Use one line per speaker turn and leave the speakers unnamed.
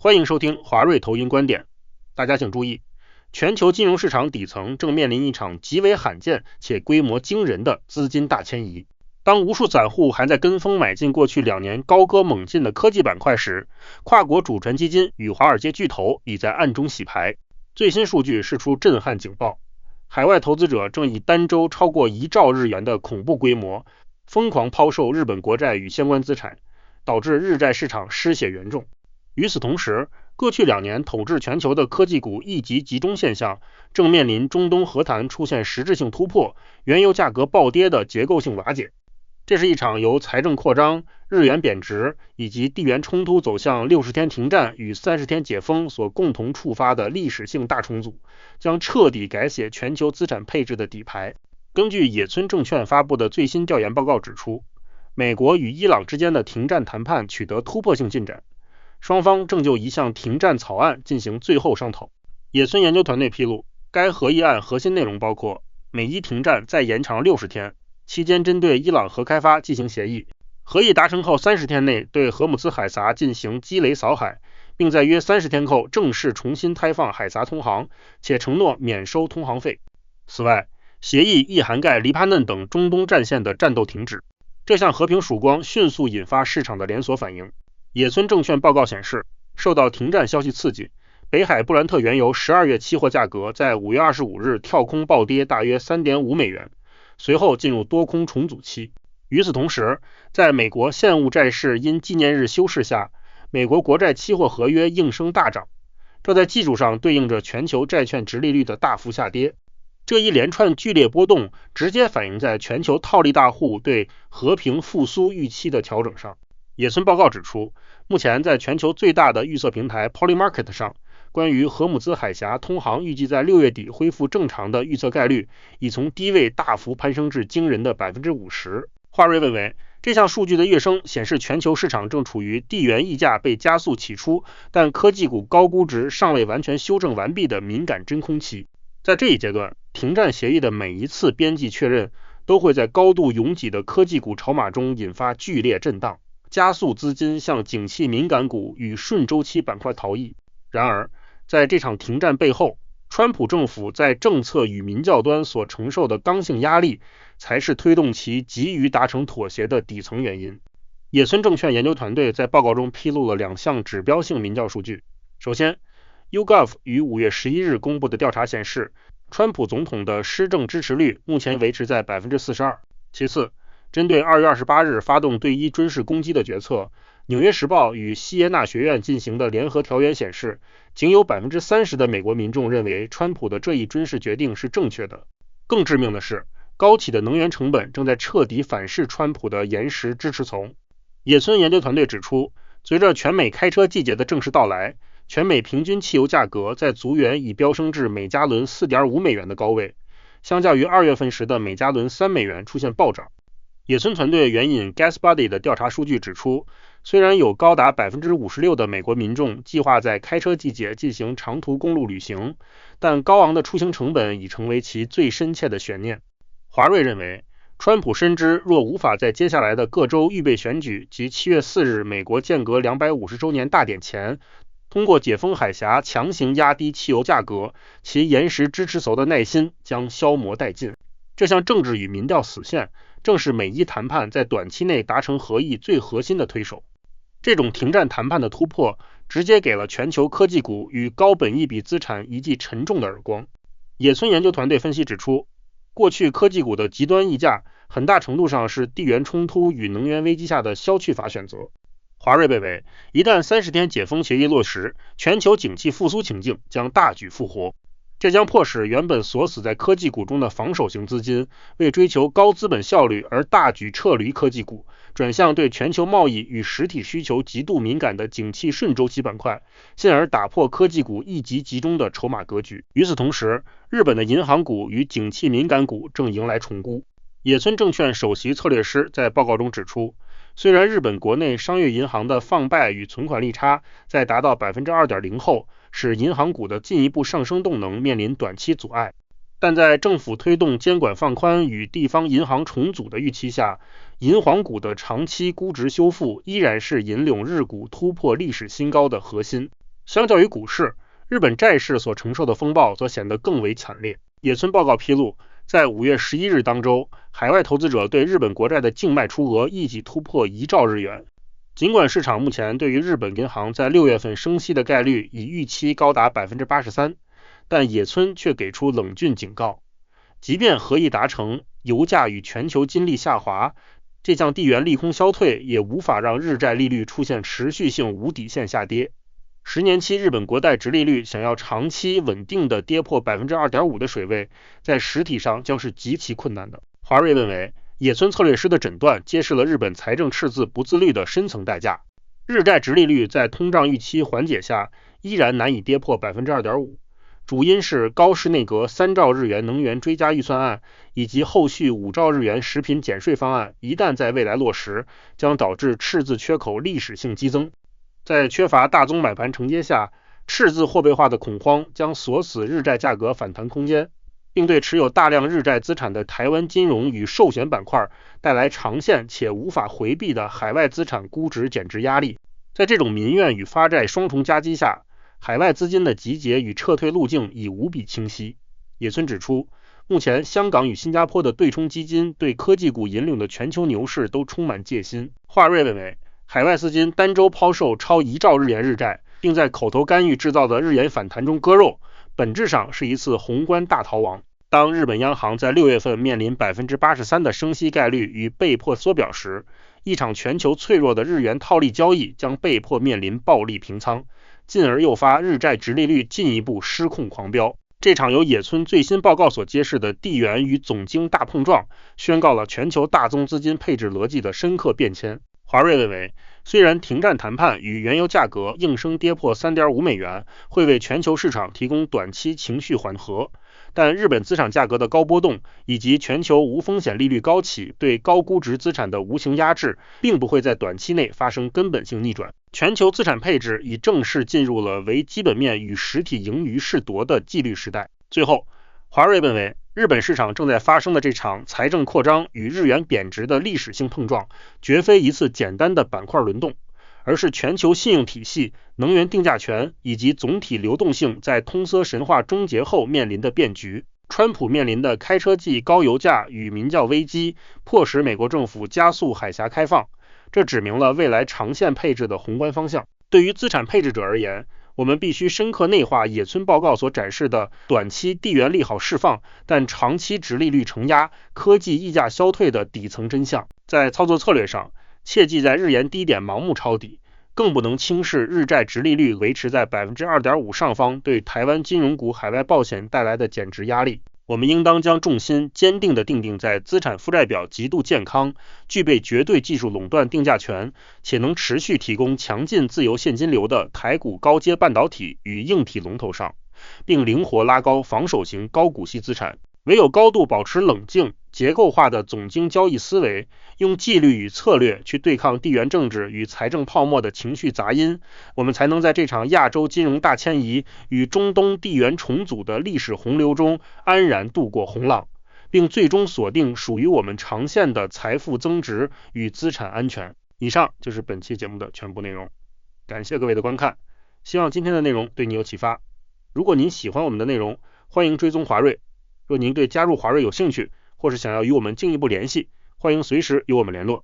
欢迎收听华瑞投音观点。大家请注意，全球金融市场底层正面临一场极为罕见且规模惊人的资金大迁移。当无数散户还在跟风买进过去2年高歌猛进的科技板块时，跨国主权基金与华尔街巨头已在暗中洗牌。最新数据释出震撼警报，海外投资者正以单周超过1兆日元的恐怖规模疯狂抛售日本国债与相关资产，导致日债市场失血严重。与此同时，过去2年统治全球的科技股一极集中现象正面临中东和谈出现实质性突破、原油价格暴跌的结构性瓦解。这是一场由财政扩张、日元贬值以及地缘冲突走向60天停战与30天解封所共同触发的历史性大重组，将彻底改写全球资产配置的底牌。根据野村证券发布的最新调研报告指出，美国与伊朗之间的停战谈判取得突破性进展，双方正就一项停战草案进行最后商讨。野村研究团队披露，该合议案核心内容包括美伊停战再延长60天，期间针对伊朗核开发进行协议，合议达成后30天内对荷姆兹海峡进行击雷扫海，并在约30天后正式重新开放海峡通航，且承诺免收通航费。此外，协议亦涵盖黎巴嫩等中东战线的战斗停止。这项和平曙光迅速引发市场的连锁反应。野村证券报告显示，受到停战消息刺激，北海布兰特原油12月期货价格在5月25日跳空暴跌大约 3.5 美元，随后进入多空重组期。与此同时，在美国现物债市因纪念日休市下，美国国债期货合约应声大涨，这在技术上对应着全球债券殖利率的大幅下跌。这一连串剧烈波动直接反映在全球套利大户对和平复苏预期的调整上。野村报告指出，目前在全球最大的预测平台 Polymarket 上，关于荷姆兹海峡通航预计在6月底恢复正常的预测概率已从低位大幅攀升至惊人的 50%。 华瑞认为，这项数据的跃升显示全球市场正处于地缘溢价被加速起出，但科技股高估值尚未完全修正完毕的敏感真空期。在这一阶段，停战协议的每一次边际确认都会在高度拥挤的科技股筹码中引发剧烈震荡，加速资金向景气敏感股与顺周期板块逃逸。然而，在这场停战背后，川普政府在政策与民教端所承受的刚性压力，才是推动其急于达成妥协的底层原因。野村证券研究团队在报告中披露了2项指标性民调数据。首先， YouGov 于5月11日公布的调查显示，川普总统的施政支持率目前维持在 42%。 其次，针对2月28日发动对伊军事攻击的决策，纽约时报与西耶纳学院进行的联合调研显示，仅有 30% 的美国民众认为川普的这一军事决定是正确的。更致命的是，高企的能源成本正在彻底反噬川普的岩石支持层。野村研究团队指出，随着全美开车季节的正式到来，全美平均汽油价格在足元已飙升至每加仑 4.5 美元的高位，相较于2月份时的每加仑3美元出现暴涨。野村团队援引 GasBuddy 的调查数据指出，虽然有高达 56% 的美国民众计划在开车季节进行长途公路旅行，但高昂的出行成本已成为其最深切的悬念。华瑞认为，川普深知若无法在接下来的各州预备选举及7月4日美国间隔250周年大典前，通过解封海峡强行压低汽油价格，其岩石支持层的耐心将消磨殆尽。这项政治与民调死线正是美伊谈判在短期内达成合议最核心的推手。这种停战谈判的突破，直接给了全球科技股与高本益比资产一记沉重的耳光。野村研究团队分析指出，过去科技股的极端溢价很大程度上是地缘冲突与能源危机下的消去法选择。华瑞认为，一旦30天解封协议落实，全球景气复苏情境将大举复活。这将迫使原本锁死在科技股中的防守型资金，为追求高资本效率而大举撤离科技股，转向对全球贸易与实体需求极度敏感的景气顺周期板块，进而打破科技股一极集中的筹码格局。与此同时，日本的银行股与景气敏感股正迎来重估。野村证券首席策略师在报告中指出，虽然日本国内商业银行的放贷与存款利差在达到 2.0% 后，使银行股的进一步上升动能面临短期阻碍，但在政府推动监管放宽与地方银行重组的预期下，银行股的长期估值修复依然是引领日股突破历史新高的核心。相较于股市，日本债市所承受的风暴则显得更为强烈。野村报告披露，在5月11日当周，海外投资者对日本国债的净卖出额一举突破1兆日元。尽管市场目前对于日本银行在6月份升息的概率已预期高达 83%， 但野村却给出冷峻警告，即便合意达成，油价与全球金利下滑，这项地缘利空消退也无法让日债利率出现持续性无底线下跌。10年期日本国债殖利率想要长期稳定的跌破 2.5% 的水位，在实体上将是极其困难的。华瑞认为，野村策略师的诊断揭示了日本财政赤字不自律的深层代价。日债殖利率在通胀预期缓解下依然难以跌破 2.5%， 主因是高市内阁3兆日元能源追加预算案以及后续5兆日元食品减税方案一旦在未来落实，将导致赤字缺口历史性激增。在缺乏大宗买盘承接下，赤字货币化的恐慌将锁死日债价格反弹空间，并对持有大量日债资产的台湾金融与寿险板块带来长线且无法回避的海外资产估值减值压力。在这种民怨与发债双重夹击下，海外资金的集结与撤退路径已无比清晰。野村指出，目前香港与新加坡的对冲基金对科技股引领的全球牛市都充满戒心。华瑞认为，海外资金单周抛售超1兆日元日债，并在口头干预制造的日元反弹中割肉，本质上是一次宏观大逃亡。当日本央行在6月份面临 83% 的升息概率与被迫缩表时，一场全球脆弱的日元套利交易将被迫面临暴力平仓，进而诱发日债殖利率进一步失控狂飙。这场由野村最新报告所揭示的地缘与总经大碰撞，宣告了全球大宗资金配置逻辑的深刻变迁。华瑞认为，虽然停战谈判与原油价格应声跌破 3.5 美元会为全球市场提供短期情绪缓和，但日本资产价格的高波动以及全球无风险利率高企对高估值资产的无形压制，并不会在短期内发生根本性逆转。全球资产配置已正式进入了为基本面与实体盈余势夺的纪律时代。最后，华瑞认为，日本市场正在发生的这场财政扩张与日元贬值的历史性碰撞，绝非一次简单的板块轮动，而是全球信用体系、能源定价权以及总体流动性在通缩神话终结后面临的变局。川普面临的开车季高油价与民教危机，迫使美国政府加速海峡开放，这指明了未来长线配置的宏观方向。对于资产配置者而言，我们必须深刻内化野村报告所展示的短期地缘利好释放，但长期殖利率承压、科技溢价消退的底层真相。在操作策略上，切忌在日元低点盲目抄底，更不能轻视日债殖利率维持在 2.5% 上方对台湾金融股海外保险带来的减值压力。我们应当将重心坚定地定在资产负债表极度健康、具备绝对技术垄断定价权，且能持续提供强劲自由现金流的台股高阶半导体与硬体龙头上，并灵活拉高防守型高股息资产。唯有高度保持冷静、结构化的总经交易思维，用纪律与策略去对抗地缘政治与财政泡沫的情绪杂音，我们才能在这场亚洲金融大迁移与中东地缘重组的历史洪流中安然度过洪浪，并最终锁定属于我们长线的财富增值与资产安全。以上就是本期节目的全部内容，感谢各位的观看，希望今天的内容对你有启发。如果您喜欢我们的内容，欢迎追踪华瑞。若您对加入华瑞有兴趣，或是想要与我们进一步联系，欢迎随时与我们联络。